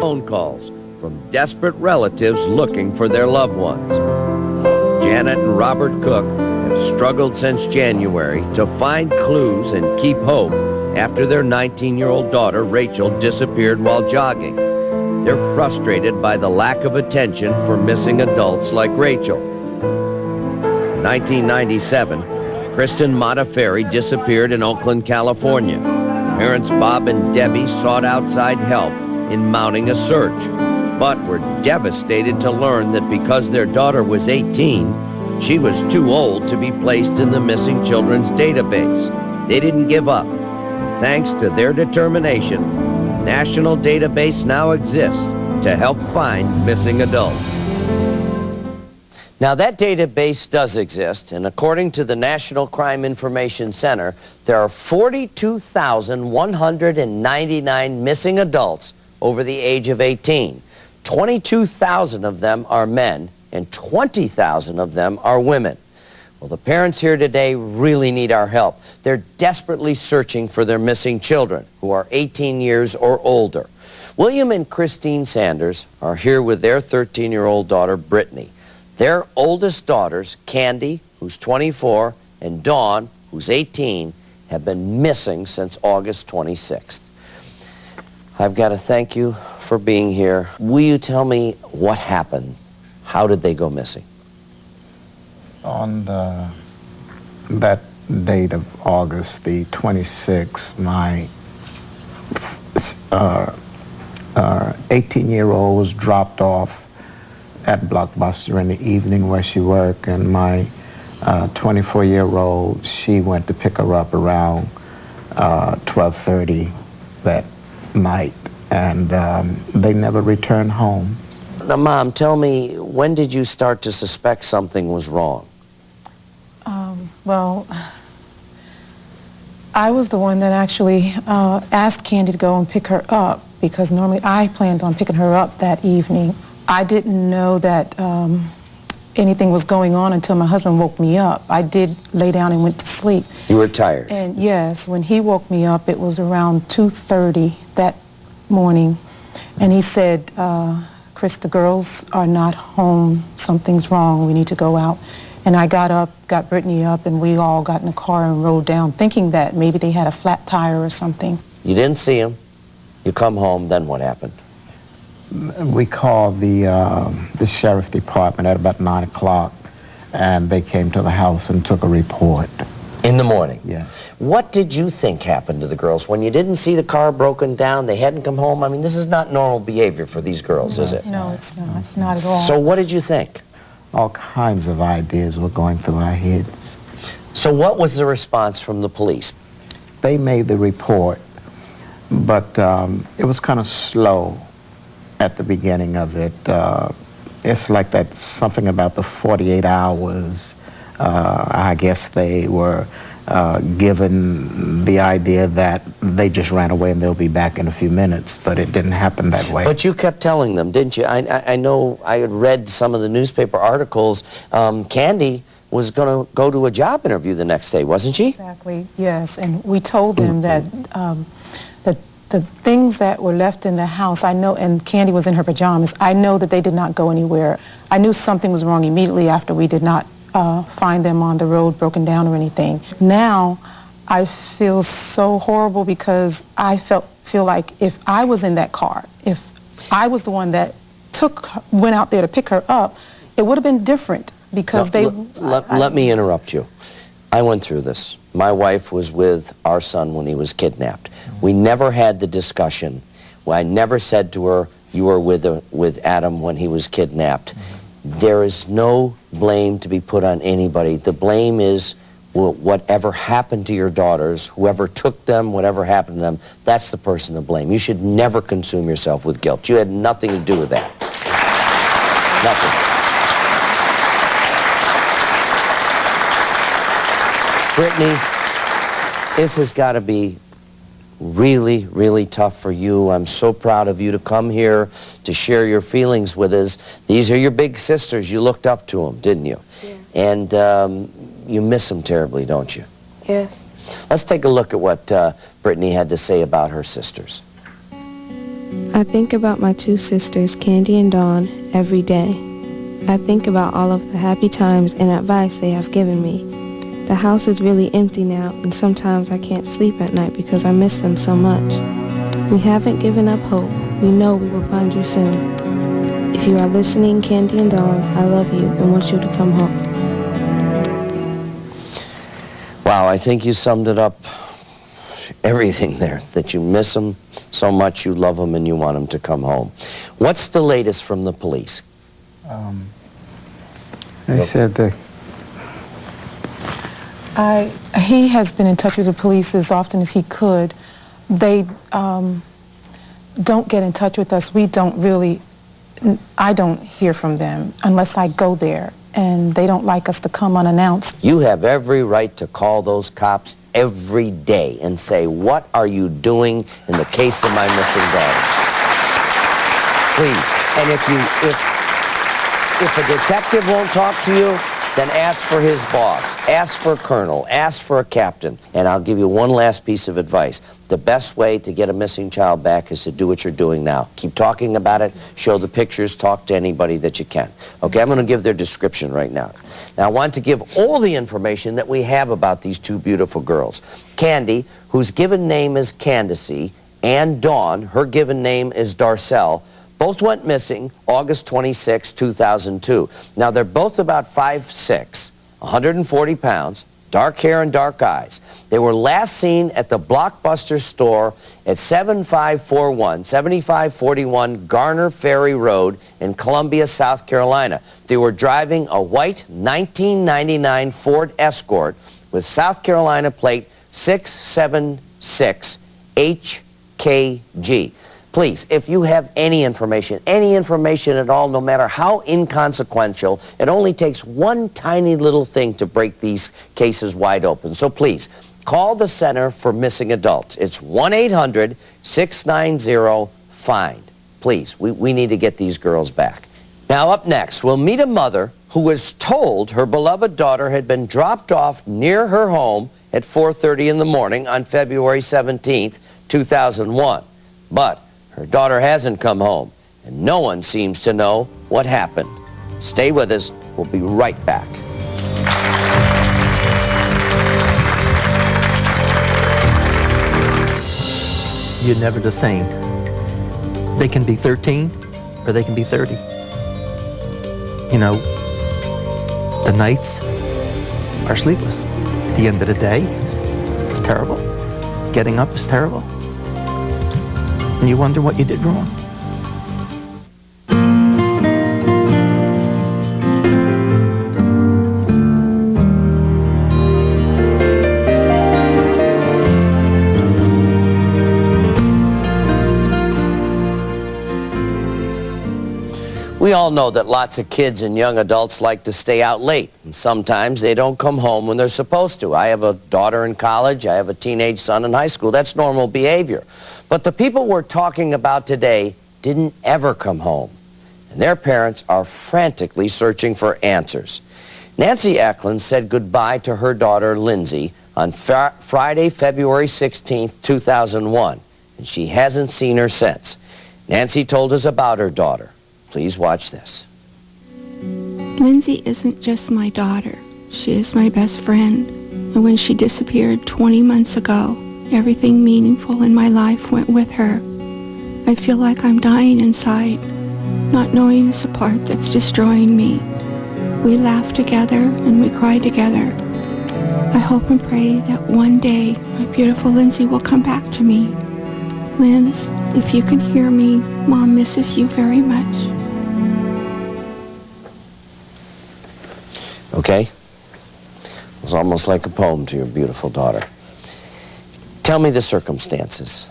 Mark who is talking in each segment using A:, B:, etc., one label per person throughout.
A: phone calls from desperate relatives looking for their loved ones. Janet and Robert Cook have struggled since January to find clues and keep hope after their 19-year-old daughter, Rachel, disappeared while jogging. They're frustrated by the lack of attention for missing adults like Rachel. In 1997, Kristin Modafferi disappeared in Oakland, California. Parents Bob and Debbie sought outside help in mounting a search, but were devastated to learn that because their daughter was 18, she was too old to be placed in the missing children's database. They didn't give up. Thanks to their determination, a national database now exists to help find missing adults. Now, that database does exist, and according to the National Crime Information Center, there are 42,199 missing adults over the age of 18. 22,000 of them are men, and 20,000 of them are women. Well, the parents here today really need our help. They're desperately searching for their missing children, who are 18 years or older. William and Christine Sanders are here with their 13-year-old daughter, Brittany. Their oldest daughters, Candy, who's 24, and Dawn, who's 18, have been missing since August 26th. I've got to thank you for being here. Will you tell me what happened? How did they go missing?
B: On that date of August the 26th, my 18-year-old was dropped off at Blockbuster in the evening where she worked, and my 24-year-old, she went to pick her up around 12:30 that night, and they never returned home.
A: Now, Mom, tell me, when did you start to suspect something was wrong?
C: Well, I was the one that actually asked Candy to go and pick her up, because normally I planned on picking her up that evening. I didn't know that anything was going on until my husband woke me up. I did lay down and went to sleep.
A: You were tired?
C: And yes, when he woke me up, it was around 2:30 that morning. And he said, Chris, the girls are not home. Something's wrong. We need to go out. And I got up, got Brittany up, and we all got in the car and rode down, thinking that maybe they had a flat tire or something.
A: You didn't see them. You come home, then what happened?
B: We called the sheriff department at about 9 o'clock, and they came to the house and took a report.
A: In the morning?
B: Yeah.
A: What did you think happened to the girls? When you didn't see the car broken down, they hadn't come home? I mean, this is not normal behavior for these girls, is it?
C: No, it's not. Not at all.
A: So what did you think?
B: All kinds of ideas were going through our heads.
A: So what was the response from the police?
B: They made the report, but it was kind of slow at the beginning of it. It's like that something about the 48 hours. I guess they were given the idea that they just ran away and they'll be back in a few minutes, but it didn't happen that way.
A: But you kept telling them, didn't you? I know I had read some of the newspaper articles. Candy was going to go to a job interview the next day, wasn't she?
C: Exactly, yes. And we told them that the things that were left in the house, I know, and Candy was in her pajamas, I know that they did not go anywhere. I knew something was wrong immediately after we did not find them on the road broken down or anything. Now, I feel so horrible because I feel like if I was in that car, if I was the one that went out there to pick her up, it would have been different because
A: let me interrupt you. I went through this. My wife was with our son when he was kidnapped. We never had the discussion. Well, I never said to her, you were with Adam when he was kidnapped. There is no blame to be put on anybody. The blame is whatever happened to your daughters, whoever took them, whatever happened to them, that's the person to blame. You should never consume yourself with guilt. You had nothing to do with that. Nothing. Brittany, this has got to be really, really tough for you. I'm so proud of you to come here to share your feelings with us. These are your big sisters. You looked up to them, didn't you?
D: Yes.
A: And you miss them terribly, don't you?
D: Yes.
A: Let's take a look at what Brittany had to say about her sisters.
D: I think about my two sisters, Candy and Dawn, every day. I think about all of the happy times and advice they have given me. The house is really empty now, and sometimes I can't sleep at night because I miss them so much. We haven't given up hope. We know we will find you soon. If you are listening, Candy and Dawn, I love you and want you to come home.
A: Wow, I think you summed it up, everything there, that you miss them so much, you love them, and you want them to come home. What's the latest from the police?
B: They said that
C: He has been in touch with the police as often as he could. They don't get in touch with us. We don't really, I don't hear from them unless I go there, and they don't like us to come unannounced.
A: You have every right to call those cops every day and say, what are you doing in the case of my missing daughters? Please. And if a detective won't talk to you, then ask for his boss, ask for a colonel, ask for a captain. And I'll give you one last piece of advice. The best way to get a missing child back is to do what you're doing now. Keep talking about it, show the pictures, talk to anybody that you can. Okay, I'm going to give their description right now. Now, I want to give all the information that we have about these two beautiful girls. Candy, whose given name is Candace, and Dawn, her given name is Darcel, both went missing August 26, 2002. Now, they're both about 5'6", 140 pounds, dark hair and dark eyes. They were last seen at the Blockbuster store at 7541 Garner Ferry Road in Columbia, South Carolina. They were driving a white 1999 Ford Escort with South Carolina plate 676 HKG. Please, if you have any information at all, no matter how inconsequential, it only takes one tiny little thing to break these cases wide open. So please, call the Center for Missing Adults. It's 1-800-690-FIND. Please, we need to get these girls back. Now, up next, we'll meet a mother who was told her beloved daughter had been dropped off near her home at 4:30 in the morning on February 17th, 2001. But her daughter hasn't come home, and no one seems to know what happened. Stay with us. We'll be right back.
E: You're never the same. They can be 13 or they can be 30. You know, the nights are sleepless. At the end of the day, it's terrible. Getting up is terrible. And you wonder what you did wrong.
A: We all know that lots of kids and young adults like to stay out late, and sometimes they don't come home when they're supposed to. I have a daughter in college. I have a teenage son in high school. That's normal behavior. But the people we're talking about today didn't ever come home, and their parents are frantically searching for answers. Nancy Eklund said goodbye to her daughter, Lindsay, on Friday, February 16, 2001, and she hasn't seen her since. Nancy told us about her daughter. Please watch this.
F: Lindsay isn't just my daughter. She is my best friend. And when she disappeared 20 months ago, everything meaningful in my life went with her. I feel like I'm dying inside, not knowing it's a part that's destroying me. We laugh together and we cry together. I hope and pray that one day my beautiful Lindsay will come back to me. Linz, if you can hear me, Mom misses you very much.
A: Okay? It was almost like a poem to your beautiful daughter. Tell me the circumstances.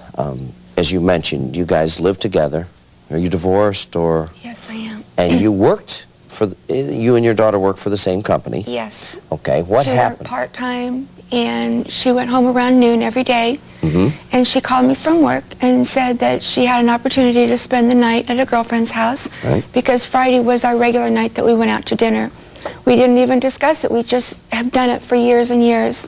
A: As you mentioned, you guys live together. Are you divorced or?
F: Yes, I am.
A: And you worked for, you and your daughter worked for the same company?
F: Yes.
A: Okay, what happened?
F: She worked part-time, and she went home around noon every day.
A: Mm-hmm.
F: And she called me from work and said that she had an opportunity to spend the night at a girlfriend's house,
A: right,
F: because Friday was our regular night that we went out to dinner. We didn't even discuss it. We just have done it for years and years.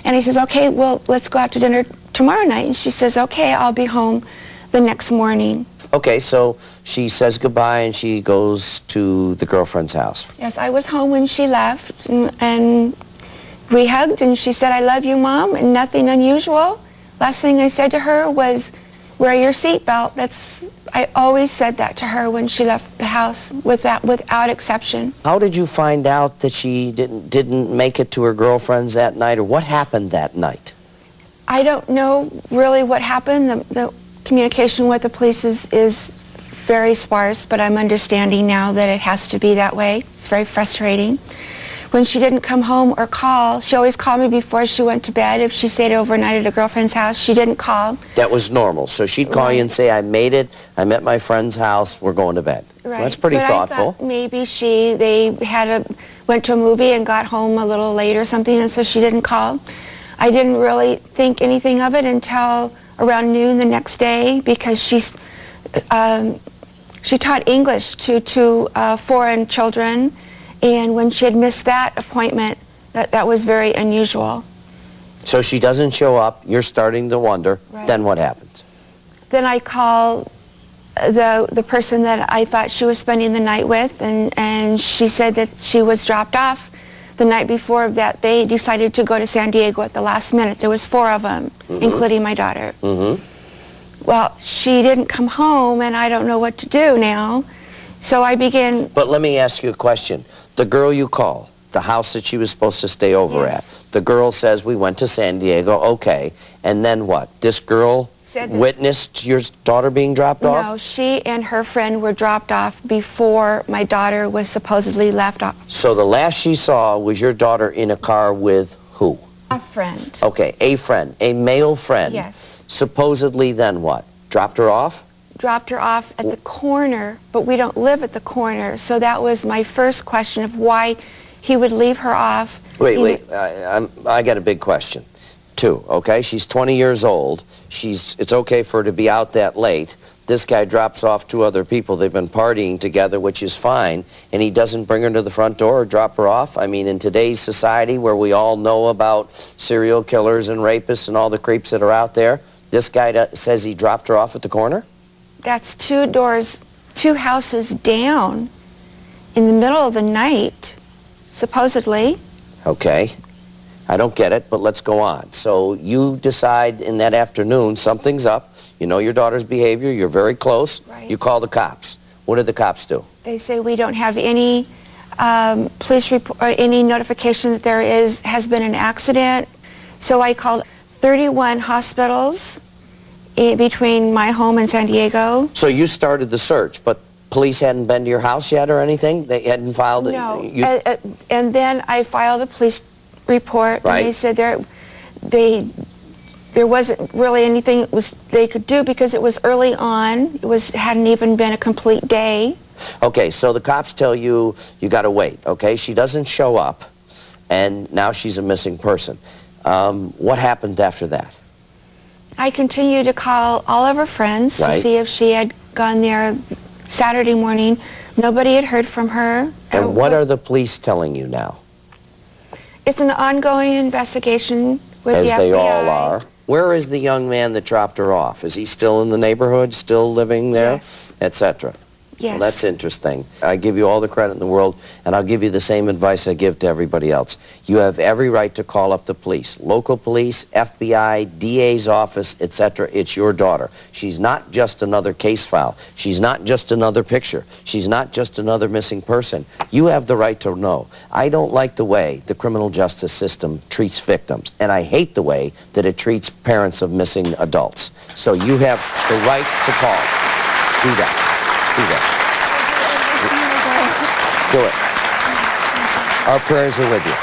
F: And he says, okay, well, let's go out to dinner tomorrow night. And she says, okay, I'll be home the next morning.
A: Okay, so she says goodbye and she goes to the girlfriend's house.
F: Yes, I was home when she left, and we hugged, and she said, "I love you, Mom," and nothing unusual. Last thing I said to her was, "Wear your seatbelt." I always said that to her when she left the house, without exception.
A: How did you find out that she didn't make it to her girlfriend's that night, or what happened that night?
F: I don't know really what happened. The communication with the police is very sparse, but I'm understanding now that it has to be that way. It's very frustrating. When she didn't come home or call, she always called me before she went to bed. If she stayed overnight at a girlfriend's house, she didn't call.
A: That was normal. So she'd call you and say, "I made it. I'm at my friend's house. We're going to bed."
F: Right.
A: Well, that's pretty
F: but
A: thoughtful.
F: I thought maybe they went to a movie and got home a little late or something, and so she didn't call. I didn't really think anything of it until around noon the next day, because she taught English to foreign children, and when she had missed that appointment, that was very unusual.
A: So she doesn't show up. You're starting to wonder.
F: Right.
A: Then what happens?
F: Then I call the person that I thought she was spending the night with, and she said that she was dropped off the night before, that they decided to go to San Diego at the last minute. There was 4 of them, including my daughter. Well, she didn't come home, and I don't know what to do now. So I began...
A: But let me ask you a question. The girl you call, the house that she was supposed to stay over
F: Yes.
A: at, the girl says, "We went to San Diego." Okay. And then what? This girl
F: Said that-
A: witnessed your daughter being dropped off?
F: No, she and her friend were dropped off before my daughter was supposedly left off.
A: So the last she saw was your daughter in a car with who?
F: A friend.
A: Okay, a friend, a male friend.
F: Yes.
A: Supposedly then what? Dropped her off?
F: Dropped her off at the corner, but we don't live at the corner. So that was my first question of why he would leave her off.
A: Wait. I got a big question. 2, okay? She's 20 years old. It's okay for her to be out that late. This guy drops off 2 other people. They've been partying together, which is fine, and he doesn't bring her to the front door or drop her off. I mean, in today's society where we all know about serial killers and rapists and all the creeps that are out there, this guy says he dropped her off at the corner?
F: That's 2 houses down in the middle of the night, supposedly.
A: Okay. I don't get it, but let's go on. So you decide in that afternoon something's up. You know your daughter's behavior. You're very close.
F: Right.
A: You call the cops. What did the cops do?
F: They say we don't have any police report or any notification that has been an accident. So I called 31 hospitals between my home and San Diego.
A: So you started the search, but police hadn't been to your house yet or anything? They hadn't filed it?
F: No. And then I filed a police report,
A: Right.
F: and they said there wasn't really anything they could do because it was early on. Hadn't even been a complete day.
A: Okay, so the cops tell you you got to wait, okay? She doesn't show up, and now she's a missing person. What happened after that?
F: I continued to call all of her friends
A: Right.
F: to see if she had gone there Saturday morning. Nobody had heard from her.
A: And what are the police telling you now?
F: It's an ongoing investigation with
A: As
F: the FBI.
A: they all are. Where is the young man that dropped her off? Is he still in the neighborhood, still living there?
F: Yes.
A: Etc.
F: Yes.
A: Well, that's interesting. I give you all the credit in the world, and I'll give you the same advice I give to everybody else. You have every right to call up the police. Local police, FBI, DA's office, etc. It's your daughter. She's not just another case file. She's not just another picture. She's not just another missing person. You have the right to know. I don't like the way the criminal justice system treats victims, and I hate the way that it treats parents of missing adults. So you have the right to call. Do that. Do that. Do it. Our prayers are with you.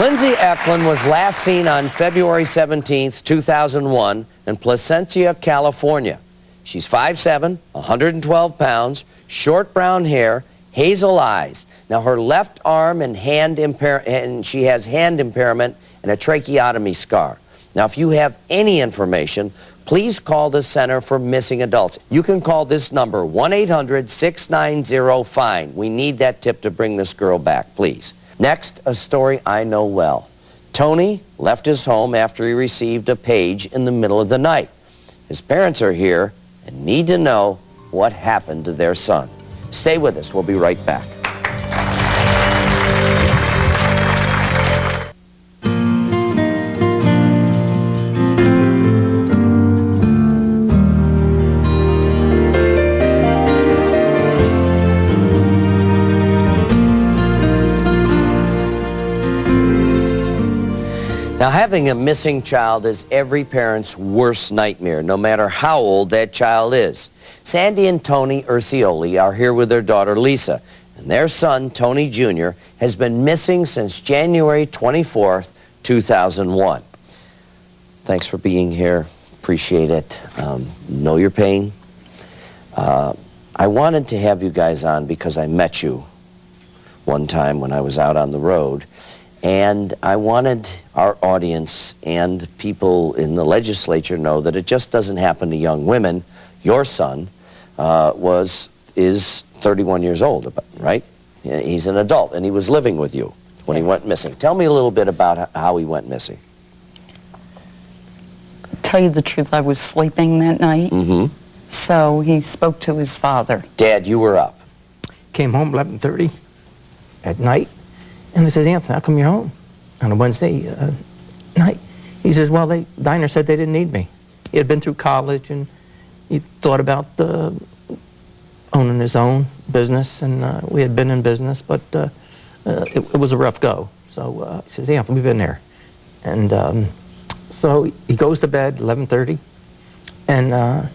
A: Lindsay Eklund was last seen on February 17th, 2001 in Placentia, California. She's 5'7", 112 pounds, short brown hair, hazel eyes. Now her left arm and she has hand impairment and a tracheotomy scar. Now if you have any information, please call the Center for Missing Adults. You can call this number, 1-800-690-FIND. We need that tip to bring this girl back, please. Next, a story I know well. Tony left his home after he received a page in the middle of the night. His parents are here and need to know what happened to their son. Stay with us. We'll be right back. Now, having a missing child is every parent's worst nightmare, no matter how old that child is. Sandy and Tony Urcioli are here with their daughter, Lisa, and their son, Tony Jr., has been missing since January 24th, 2001. Thanks for being here. Appreciate it. Know your pain. I wanted to have you guys on because I met you one time when I was out on the road. And I wanted our audience and people in the legislature know that it just doesn't happen to young women. Your son is 31 years old, right? He's an adult, and he was living with you when he went missing. Tell me a little bit about how he went missing.
G: Tell you the truth, I was sleeping that night.
A: Mm-hmm.
G: So he spoke to his father.
A: Dad, you were up.
E: Came home 11:30 at night, and I says, Anthony, how come you're home on a Wednesday night? He says, well, the diner said they didn't need me. He had been through college, and he thought about owning his own business, and we had been in business, but it was a rough go. So he says, Anthony, we've been there. And so he goes to bed 11:30, and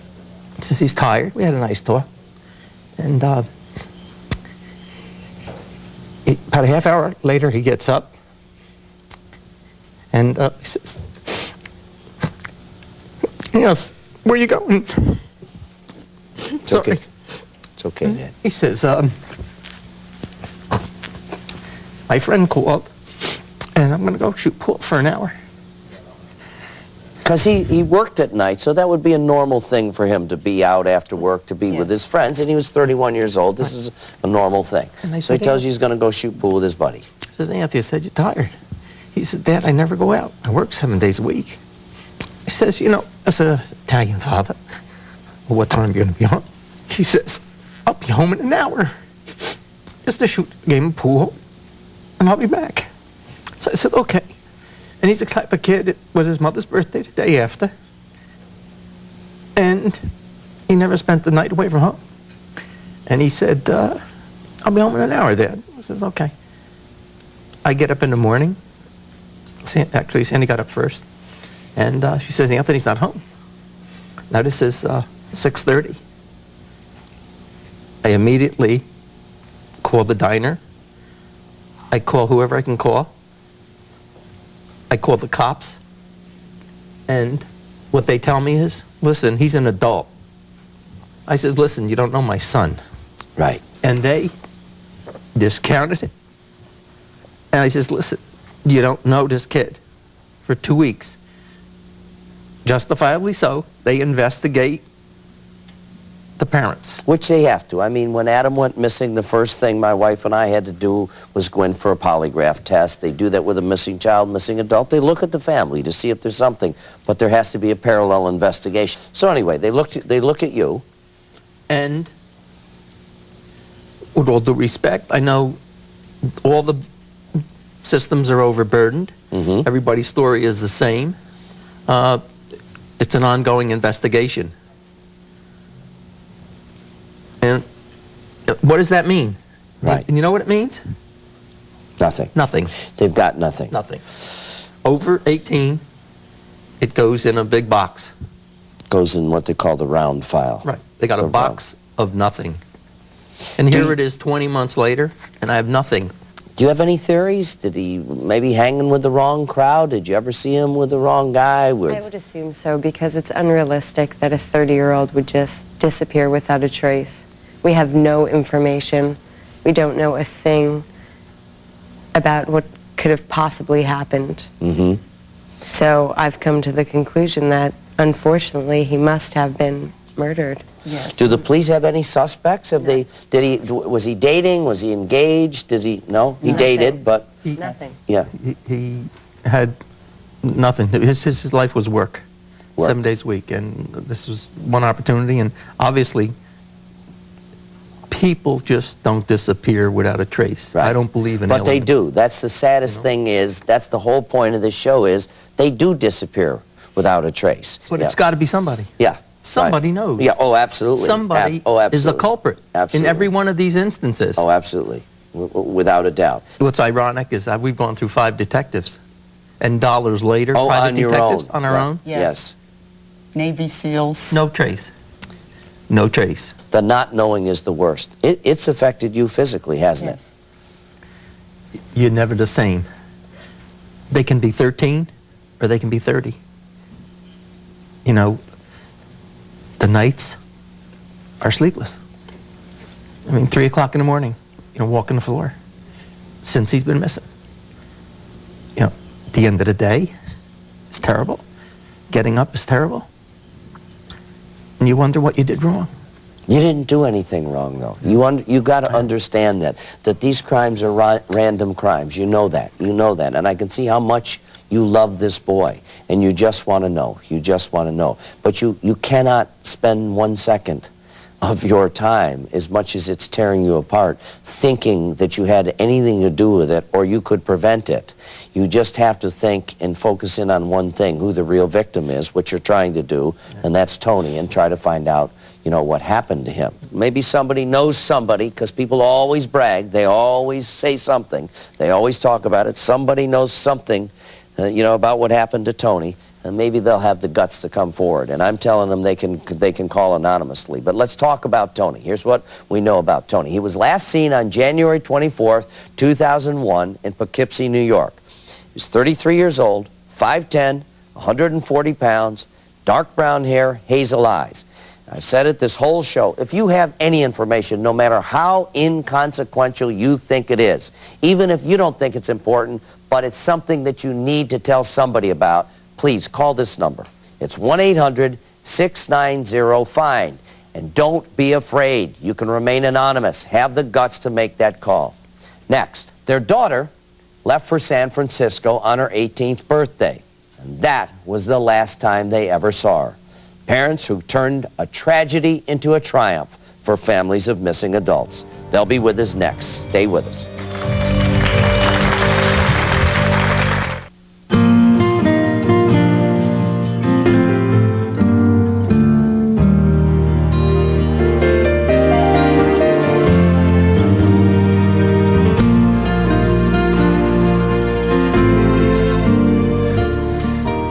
E: says he's tired. We had a nice talk. And about a half hour later, he gets up, and he says, where you going?
A: It's okay. It's okay, Dad.
E: He says, my friend called, and I'm going to go shoot pool for an hour.
A: Because he worked at night, so that would be a normal thing for him to be out after work, to be with his friends, and he was 31 years old. This is a normal thing. So he tells you he's going to go shoot pool with his buddy.
E: He says, Anthony, I said, you're tired. He said, Dad, I never go out. I work 7 days a week. He says, as an Italian father, well, what time are you going to be home? He says, I'll be home in an hour just to shoot a game of pool, and I'll be back. So I said, okay. And he's the type of kid, it was his mother's birthday the day after, and he never spent the night away from home. And he said, I'll be home in an hour, Dad. I says, okay. I get up in the morning. Actually, Sandy got up first. And she says, Anthony's not home. Now this is 6:30. I immediately call the diner. I call whoever I can call. I call the cops. And what they tell me is, listen, he's an adult. I says, listen, you don't know my son.
A: Right.
E: And they discounted it. And I says, listen, you don't know this kid. For 2 weeks. Justifiably so, they investigate the parents.
A: Which they have to. I mean, when Adam went missing, the first thing my wife and I had to do was go in for a polygraph test. They do that with a missing child, missing adult. They look at the family to see if there's something, but there has to be a parallel investigation. So anyway, they look at you.
E: And with all due respect, I know all the systems are overburdened.
A: Mm-hmm.
E: Everybody's story is the same. It's an ongoing investigation. And what does that mean?
A: Right.
E: You know what it means?
A: Nothing.
E: Nothing.
A: They've got nothing.
E: Nothing. Over 18, it goes in a big box.
A: Goes in what they call the round file.
E: Right. They got a box of nothing. And here it is 20 months later, and I have nothing.
A: Do you have any theories? Did he maybe hanging with the wrong crowd? Did you ever see him with the wrong guy?
H: I would assume so, because it's unrealistic that a 30-year-old would just disappear without a trace. We have no information. We don't know a thing about what could have possibly happened.
A: Mm-hmm.
H: So I've come to the conclusion that, unfortunately, he must have been murdered.
G: Yes.
A: Do the police have any suspects? Was he dating? Was he engaged? He dated, but
H: Nothing.
A: yeah.
E: He had nothing. His life was work.
A: Work.
E: 7 days a week, and this was one opportunity, and obviously people just don't disappear without a trace.
A: Right.
E: I don't believe in
A: But they
E: aliens.
A: do. That's the saddest thing is, that's the whole point of this show is, they do disappear without a trace.
E: But
A: Yeah.
E: it's got to be somebody.
A: Yeah.
E: Somebody
A: Right.
E: knows.
A: Yeah, oh, absolutely.
E: Somebody
A: Oh,
E: is a
A: absolutely.
E: culprit
A: Absolutely.
E: in every one of these instances.
A: Oh, absolutely. Without a doubt.
E: What's ironic is that we've gone through 5 detectives, and dollars later,
A: Oh,
E: private
A: on your
E: detectives
A: own.
E: on our
A: Right.
E: own,
A: Yes.
G: Navy SEALs.
E: no trace. No trace.
A: The not knowing is the worst. It's affected you physically, hasn't
G: Yes.
E: You're never the same. They can be 13 or they can be 30. You know, the nights are sleepless. I mean, 3 o'clock in the morning, walking the floor since he's been missing. The end of the day is terrible. Getting up is terrible. And you wonder what you did wrong.
A: You didn't do anything wrong, though. You got to understand that these crimes are random crimes. You know that. You know that. And I can see how much you love this boy, and you just want to know. You just want to know. But you cannot spend 1 second of your time, as much as it's tearing you apart, thinking that you had anything to do with it or you could prevent it. You just have to think and focus in on one thing, who the real victim is, what you're trying to do, and that's Tony, and try to find out, what happened to him. Maybe somebody knows somebody, because people always brag, they always say something, they always talk about it. Somebody knows something, about what happened to Tony, and maybe they'll have the guts to come forward. And I'm telling them they can call anonymously. But let's talk about Tony. Here's what we know about Tony. He was last seen on January 24th, 2001 in Poughkeepsie, New York. He was 33 years old, 5'10", 140 pounds, dark brown hair, hazel eyes. I've said it this whole show. If you have any information, no matter how inconsequential you think it is, even if you don't think it's important, but it's something that you need to tell somebody about, please call this number. It's 1-800-690-FIND. And don't be afraid. You can remain anonymous. Have the guts to make that call. Next, their daughter left for San Francisco on her 18th birthday. And that was the last time they ever saw her. Parents who turned a tragedy into a triumph for families of missing adults. They'll be with us next. Stay with us.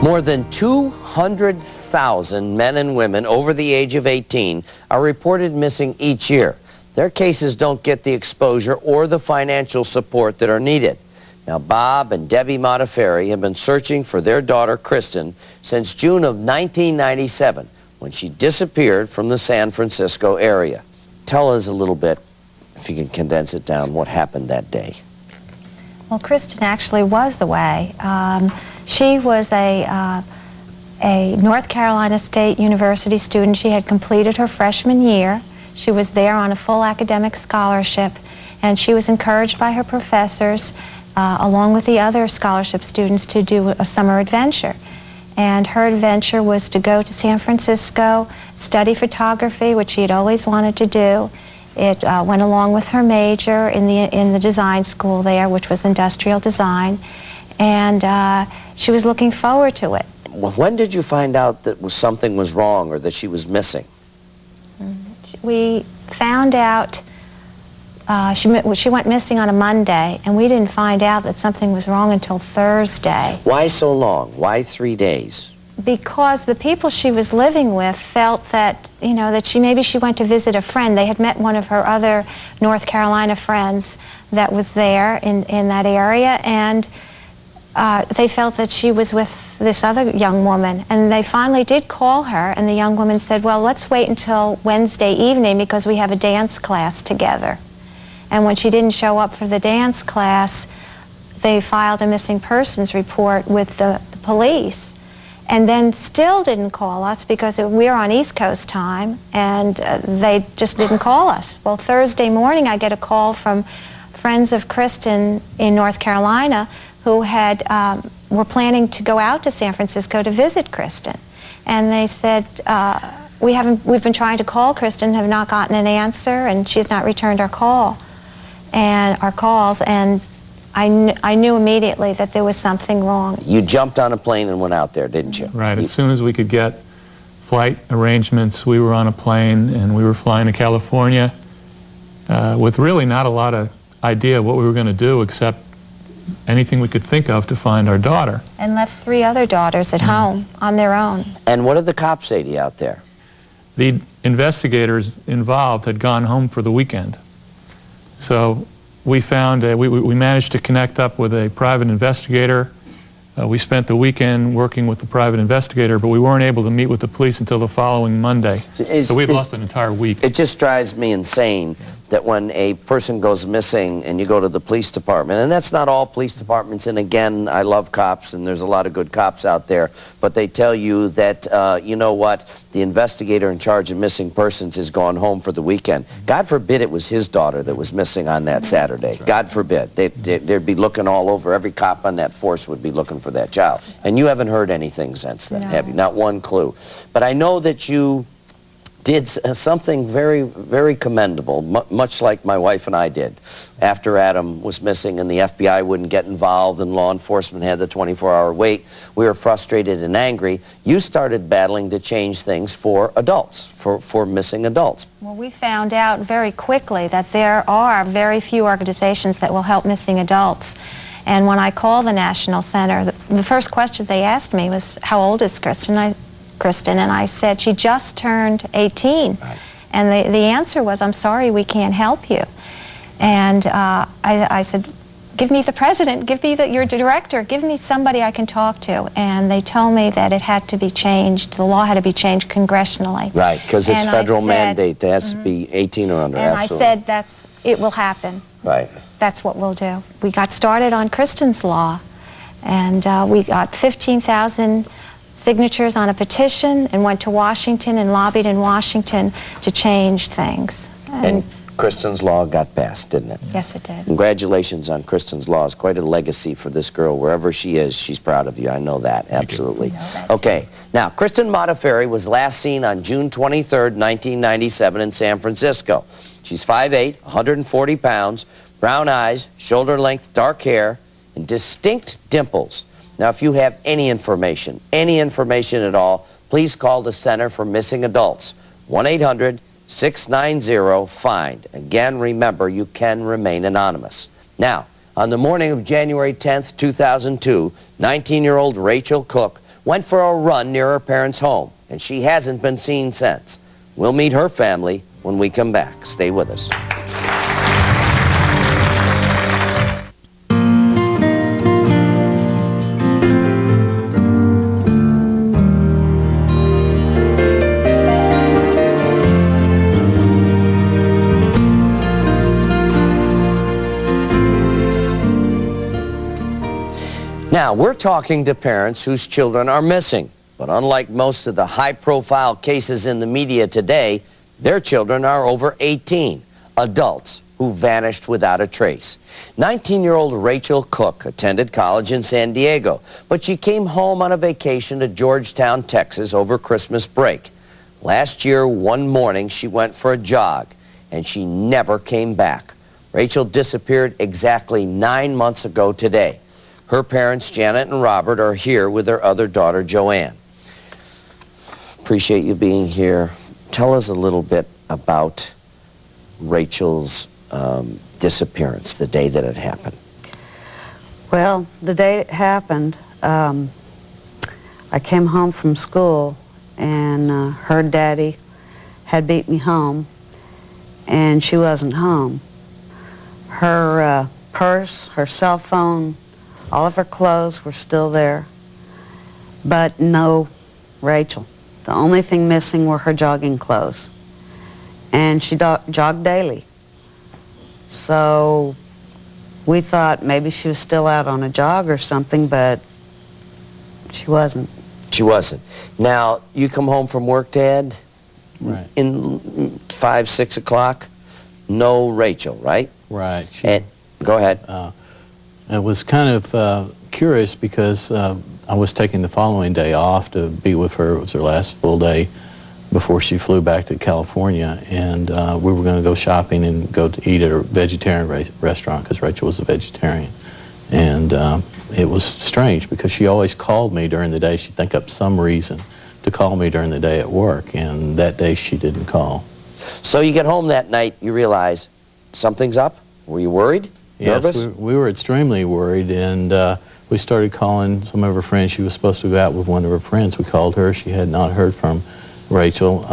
A: More than 200,000 men and women over the age of 18 are reported missing each year. Their cases don't get the exposure or the financial support that are needed. Now, Bob and Debbie Montefiore have been searching for their daughter, Kristin, since June of 1997, when she disappeared from the San Francisco area. Tell us a little bit, if you can condense it down, what happened that day.
I: Well, Kristin actually was away. She was a North Carolina State University student. She had completed her freshman year. She was there on a full academic scholarship, and she was encouraged by her professors, along with the other scholarship students, to do a summer adventure. And her adventure was to go to San Francisco, study photography, which she had always wanted to do. It went along with her major in the design school there, which was industrial design, and she was looking forward to it.
A: When did you find out that something was wrong or that she was missing?
I: We found out she went missing on a Monday, and we didn't find out that something was wrong until Thursday.
A: Why so long? Why 3 days?
I: Because the people she was living with felt that, that maybe she went to visit a friend. They had met one of her other North Carolina friends that was there in that area, and they felt that she was with this other young woman. And they finally did call her, and the young woman said, well, let's wait until Wednesday evening because we have a dance class together. And when she didn't show up for the dance class, they filed a missing persons report with the police. And then still didn't call us because we're on East Coast time, and they just didn't call us. Well, Thursday morning I get a call from friends of Kristin in North Carolina who had were planning to go out to San Francisco to visit Kristin, and they said, we've been trying to call Kristin, have not gotten an answer, and she's not returned our calls, and I knew immediately that there was something wrong.
A: You jumped on a plane and went out there, didn't you?
J: Right. As soon as we could get flight arrangements, we were on a plane and we were flying to California with really not a lot of idea what we were going to do except anything we could think of to find our daughter.
I: And left 3 other daughters at home on their own.
A: And what did the cops say to you out there?
J: The investigators involved had gone home for the weekend. So we found, we managed to connect up with a private investigator. We spent the weekend working with the private investigator, but we weren't able to meet with the police until the following Monday. So we'd lost an entire week.
A: It just drives me insane that when a person goes missing and you go to the police department, and that's not all police departments, and again, I love cops and there's a lot of good cops out there, but they tell you that, you know what, the investigator in charge of missing persons is gone home for the weekend. God forbid it was his daughter that was missing on that Saturday. God forbid. They'd be looking all over. Every cop on that force would be looking for that child. And you haven't heard anything since then, have you? Not one clue. But I know that you did something very, very commendable, much like my wife and I did. After Adam was missing and the FBI wouldn't get involved and law enforcement had the 24-hour wait, we were frustrated and angry. You started battling to change things for adults, for missing adults.
I: Well, we found out very quickly that there are very few organizations that will help missing adults. And when I called the National Center, the first question they asked me was, how old is Kristin? And I said, she just turned 18. Right. And the answer was, I'm sorry, we can't help you. And I said, give me the president, give me your director, give me somebody I can talk to. And they told me that it had to be changed, the law had to be changed congressionally.
A: Right, because it's federal mandate, it has to be 18 or under,
I: and
A: absolutely.
I: I said, it will happen.
A: Right.
I: That's what we'll do. We got started on Kristin's law, and we got 15,000 signatures on a petition and went to Washington and lobbied in Washington to change things.
A: And Kristin's law got passed, didn't it?
I: Yes, it did.
A: Congratulations on Kristin's law. It's quite a legacy for this girl. Wherever she is, she's proud of you. I know that, absolutely. Okay, now, Kristin Modafferi was last seen on June 23rd, 1997 in San Francisco. She's 5'8", 140 pounds, brown eyes, shoulder-length dark hair, and distinct dimples. Now, if you have any information at all, please call the Center for Missing Adults, 1-800-690-FIND. Again, remember, you can remain anonymous. Now, on the morning of January 10th, 2002, 19-year-old Rachel Cook went for a run near her parents' home, and she hasn't been seen since. We'll meet her family when we come back. Stay with us. Now, we're talking to parents whose children are missing, but unlike most of the high-profile cases in the media today, their children are over 18, adults who vanished without a trace. 19-year-old Rachel Cook attended college in San Diego, but she came home on a vacation to Georgetown, Texas over Christmas break. Last year, one morning, she went for a jog, and she never came back. Rachel disappeared exactly 9 months ago today. Her parents, Janet and Robert, are here with their other daughter, Joanne. Appreciate you being here. Tell us a little bit about Rachel's disappearance, the day that it happened.
K: Well, the day it happened, I came home from school and her daddy had beat me home and she wasn't home. Her purse, her cell phone, all of her clothes were still there, but no Rachel. The only thing missing were her jogging clothes. And she jogged daily. So we thought maybe she was still out on a jog or something, but she wasn't.
A: She wasn't. Now, you come home from work, Dad?
L: Right.
A: In 5, 6 o'clock? No Rachel, right?
L: Right.
A: And, go ahead.
L: It was kind of curious because I was taking the following day off to be with her. It was her last full day before she flew back to California, and we were going to go shopping and go to eat at a vegetarian restaurant because Rachel was a vegetarian. And it was strange because she always called me during the day. She'd think up some reason to call me during the day at work, and that day she didn't call.
A: So you get home that night, you realize something's up? Were you worried? Nervous?
L: Yes, we were extremely worried, and we started calling some of her friends. She was supposed to go out with one of her friends. We called her. She had not heard from Rachel.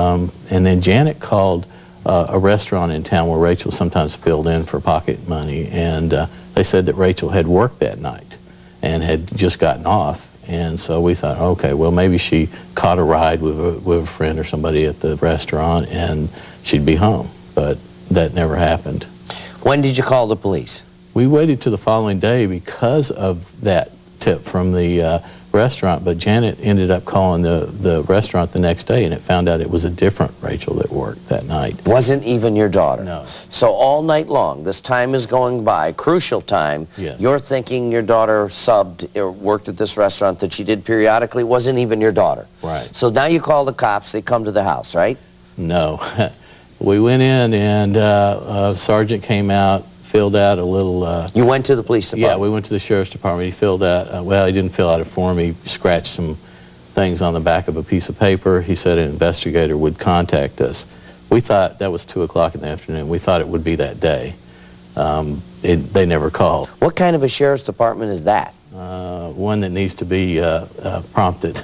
L: And then Janet called a restaurant in town where Rachel sometimes filled in for pocket money, and they said that Rachel had worked that night and had just gotten off. And so we thought, okay, well, maybe she caught a ride with a friend or somebody at the restaurant and she'd be home. But that never happened.
A: When did you call the police?
L: We waited till the following day because of that tip from the restaurant, but Janet ended up calling the restaurant the next day, and it found out it was a different Rachel that worked that night.
A: Wasn't even your daughter?
L: No.
A: So all night long, this time is going by, crucial time,
L: Yes.
A: You're thinking your daughter subbed or worked at this restaurant that she did periodically, wasn't even your daughter.
L: Right.
A: So now you call the cops, they come to the house, right?
L: No. We went in, and a sergeant came out, filled out a little...
A: You went to the police department?
L: Yeah, we went to the sheriff's department. He filled out, well, he didn't fill out a form. He scratched some things on the back of a piece of paper. He said an investigator would contact us. We thought that was 2 o'clock in the afternoon. We thought it would be that day. They never called.
A: What kind of a sheriff's department is that?
L: One that needs to be prompted.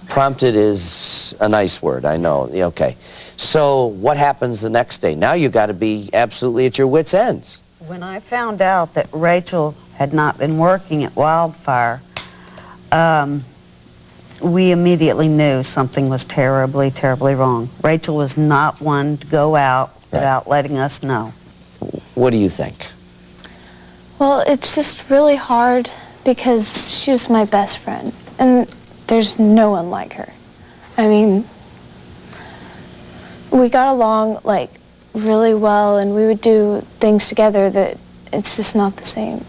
A: Prompted is a nice word, I know. Okay. So what happens the next day? Now you got to be absolutely at your wits' ends.
K: When I found out that Rachel had not been working at Wildfire, we immediately knew something was terribly, terribly wrong. Rachel was not one to go out without letting us know.
A: What do you think?
M: Well, it's just really hard because she was my best friend, and there's no one like her. I mean, we got along, like, really well, and we would do things together that it's just not the same.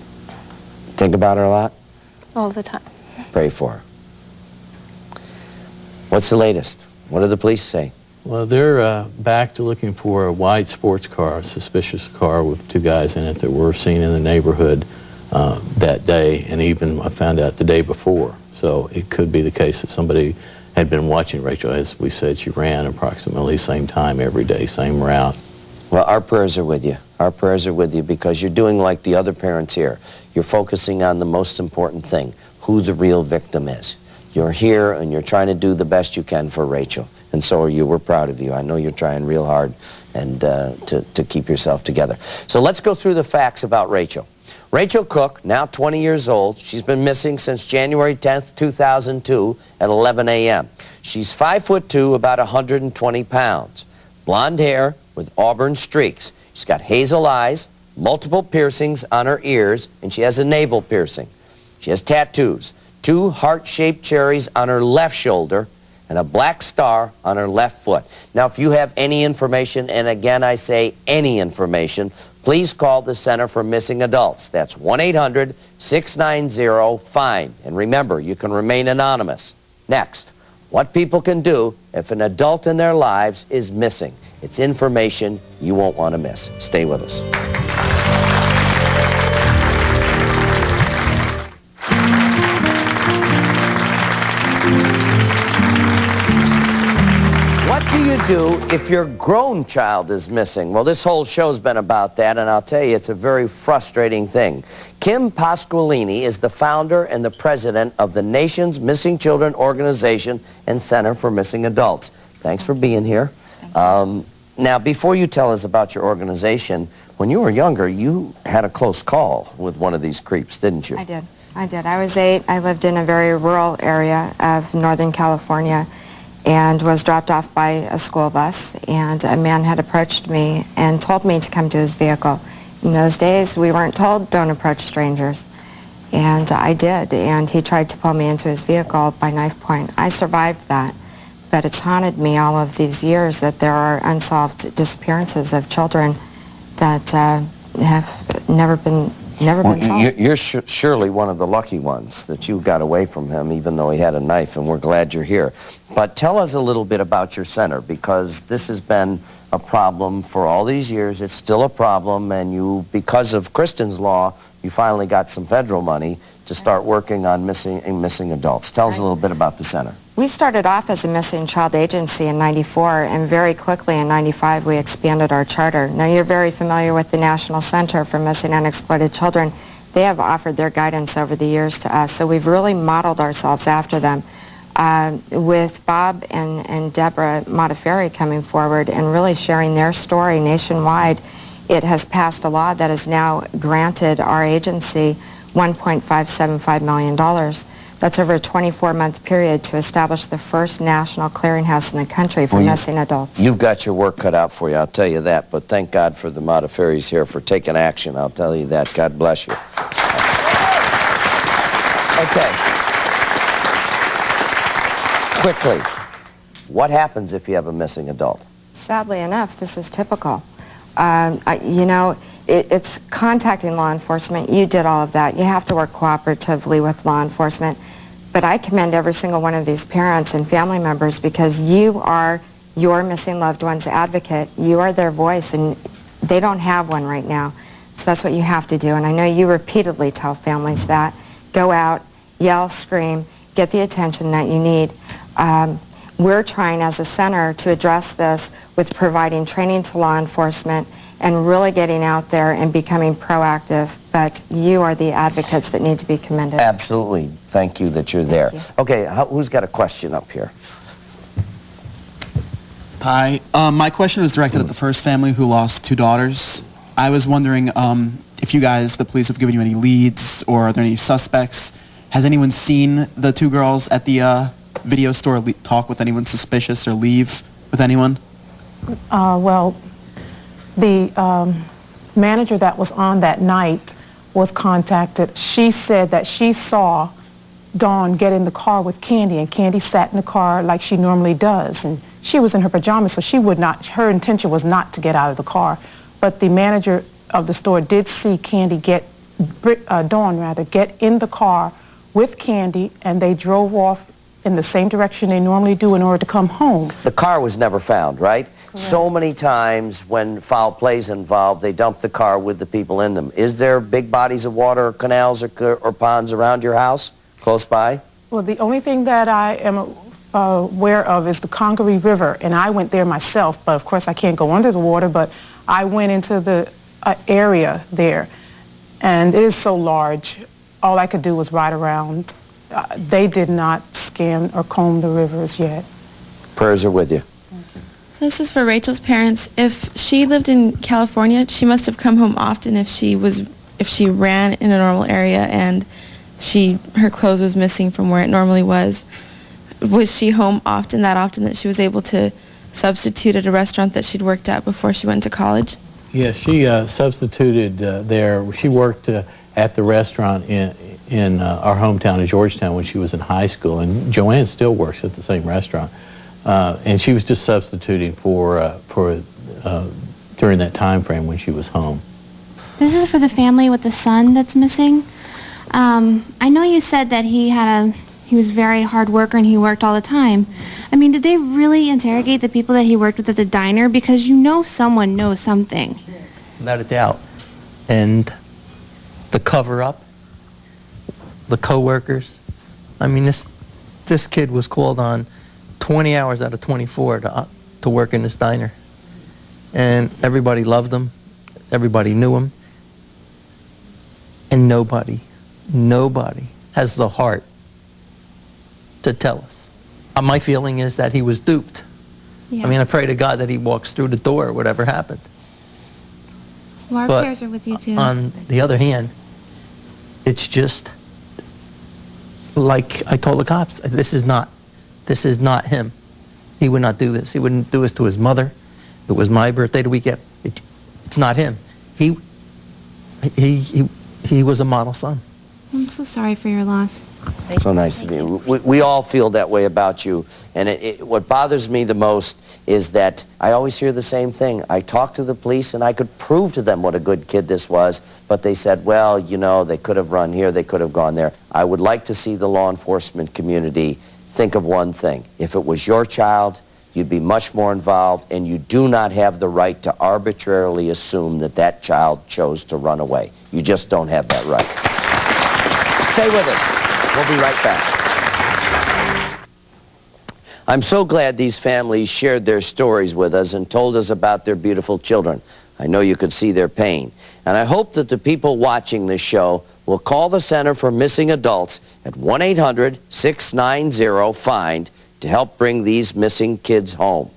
A: Think about her a lot?
M: All the time.
A: Pray for her. What's the latest? What do the police say?
L: Well, they're back to looking for a white sports car, a suspicious car with 2 guys in it that were seen in the neighborhood that day, and even I found out the day before. So it could be the case that somebody had been watching Rachel. As we said, she ran approximately the same time every day, same route.
A: Well, our prayers are with you. Our prayers are with you because you're doing like the other parents here. You're focusing on the most important thing, who the real victim is. You're here and you're trying to do the best you can for Rachel. And so are you. We're proud of you. I know you're trying real hard and to keep yourself together. So let's go through the facts about Rachel. Rachel Cook, now 20 years old. She's been missing since January 10th, 2002 at 11 a.m. She's 5'2", about 120 pounds. Blonde hair with auburn streaks. She's got hazel eyes, multiple piercings on her ears, and she has a navel piercing. She has tattoos, 2 heart-shaped cherries on her left shoulder, and a black star on her left foot. Now, if you have any information, and again I say any information, please call the Center for Missing Adults. That's 1-800-690-FIND. And remember, you can remain anonymous. Next, what people can do if an adult in their lives is missing. It's information you won't want to miss. Stay with us. What do you do if your grown child is missing? Well, this whole show's been about that, and I'll tell you, it's a very frustrating thing. Kim Pasqualini is the founder and the president of the nation's Missing Children Organization and Center for Missing Adults. Thanks for being here. Now, before you tell us about your organization, when you were younger, you had a close call with one of these creeps, didn't you?
N: I did. I was 8. I lived in a very rural area of Northern California and was dropped off by a school bus, and a man had approached me and told me to come to his vehicle. In those days, we weren't told don't approach strangers, and I did, and he tried to pull me into his vehicle by knife point. I survived that, but it's haunted me all of these years that there are unsolved disappearances of children that have never been never been solved.
A: You're surely one of the lucky ones that you got away from him, even though he had a knife, and we're glad you're here. But tell us a little bit about your center, because this has been a problem for all these years. It's still a problem, and you, because of Kristin's law, you finally got some federal money to start working on missing adults. Tell us a little bit about the center.
N: We started off as a missing child agency in '94, and very quickly in '95 we expanded our charter. Now, you're very familiar with the National Center for Missing and Exploited Children. They have offered their guidance over the years to us, so we've really modeled ourselves after them. With Bob and Deborah Modafferi coming forward and really sharing their story nationwide, it has passed a law that has now granted our agency $1.575 million. That's over a 24-month period to establish the first national clearinghouse in the country for missing adults.
A: You've got your work cut out for you, I'll tell you that, but thank God for the Modafferis here for taking action. I'll tell you that. God bless you. Okay. Quickly, what happens if you have a missing adult?
N: Sadly enough, this is typical. You know, it's contacting law enforcement. You did all of that. You have to work cooperatively with law enforcement. But I commend every single one of these parents and family members, because you are your missing loved one's advocate. You are their voice, and they don't have one right now. So that's what you have to do. And I know you repeatedly tell families that. Go out, yell, scream, get the attention that you need. We're trying as a center to address this with providing training to law enforcement and really getting out there and becoming proactive. But you are the advocates that need to be commended.
A: Absolutely. Thank you that you're there. Okay, who's got a question up here?
O: Hi. My question was directed at the first family who lost 2 daughters. I was wondering if you guys, the police, have given you any leads, or are there any suspects? Has anyone seen the 2 girls at the video store talk with anyone suspicious or leave with anyone?
C: Well, the manager that was on that night was contacted. She said that she saw Dawn get in the car with Candy, and Candy sat in the car like she normally does, and she was in her pajamas, so she would not, her intention was not to get out of the car. But the manager of the store did see Candy Dawn get in the car with Candy, and they drove off in the same direction they normally do in order to come home.
A: The car was never found, right? Correct. So many times when foul play's involved, they dump the car with the people in them. Is there big bodies of water, or canals, or ponds around your house, close by?
C: Well, the only thing that I am aware of is the Congaree River, and I went there myself, but of course I can't go under the water, but I went into the area there, and it is so large, all I could do was ride around. They did not scan or comb the rivers yet.
A: Prayers are with you.
D: This is for Rachel's parents. If she lived in California, she must have come home often if she ran in a normal area and her clothes was missing from where it normally was. Was she home that often that she was able to substitute at a restaurant that she'd worked at before she went to college?
L: Yes, she substituted there. She worked at the restaurant in our hometown of Georgetown when she was in high school, and Joanne still works at the same restaurant. And she was just substituting for during that time frame when she was home.
M: This is for the family with the son that's missing. I know you said that he was a very hard worker and he worked all the time. I mean, did they really interrogate the people that he worked with at the diner? Because you know someone knows something.
E: Without a doubt. And the cover-up, the co-workers. I mean, this kid was called on 20 hours out of 24 to work in this diner. And everybody loved him. Everybody knew him. And nobody has the heart to tell us. My feeling is that he was duped.
M: Yeah.
E: I mean, I pray to God that he walks through the door, whatever happened.
M: Well, our
E: But
M: prayers are with you too.
E: On the other hand, it's just like I told the cops, this is not him. He would not do this. He wouldn't do this to his mother. It was my birthday the weekend. It's not him. He was a model son.
M: I'm so sorry for your loss.
A: So nice of you. We all feel that way about you. And what bothers me the most is that I always hear the same thing. I talked to the police and I could prove to them what a good kid this was, but they said, well, you know, they could have run here, they could have gone there. I would like to see the law enforcement community think of one thing. If it was your child, you'd be much more involved, and you do not have the right to arbitrarily assume that that child chose to run away. You just don't have that right. Stay with us. We'll be right back. I'm so glad these families shared their stories with us and told us about their beautiful children. I know you could see their pain. And I hope that the people watching this show will call the Center for Missing Adults at 1-800-690-FIND to help bring these missing kids home.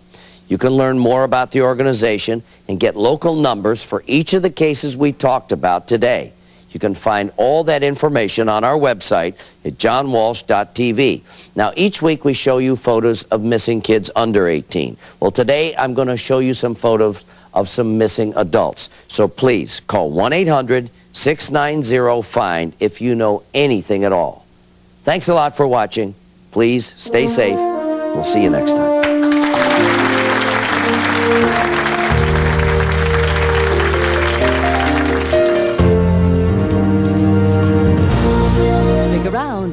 A: You can learn more about the organization and get local numbers for each of the cases we talked about today. You can find all that information on our website at johnwalsh.tv. Now, each week we show you photos of missing kids under 18. Well, today I'm going to show you some photos of some missing adults. So please call 1-800-690-FIND if you know anything at all. Thanks a lot for watching. Please stay safe. We'll see you next time.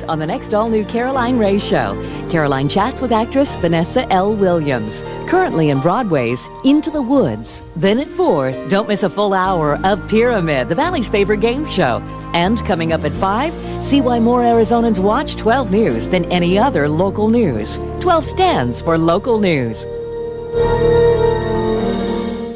P: On the next all-new Caroline Ray Show, Caroline chats with actress Vanessa L. Williams. Currently in Broadway's Into the Woods. Then at 4, don't miss a full hour of Pyramid, the Valley's favorite game show. And coming up at 5, see why more Arizonans watch 12 News than any other local news. 12 stands for local news.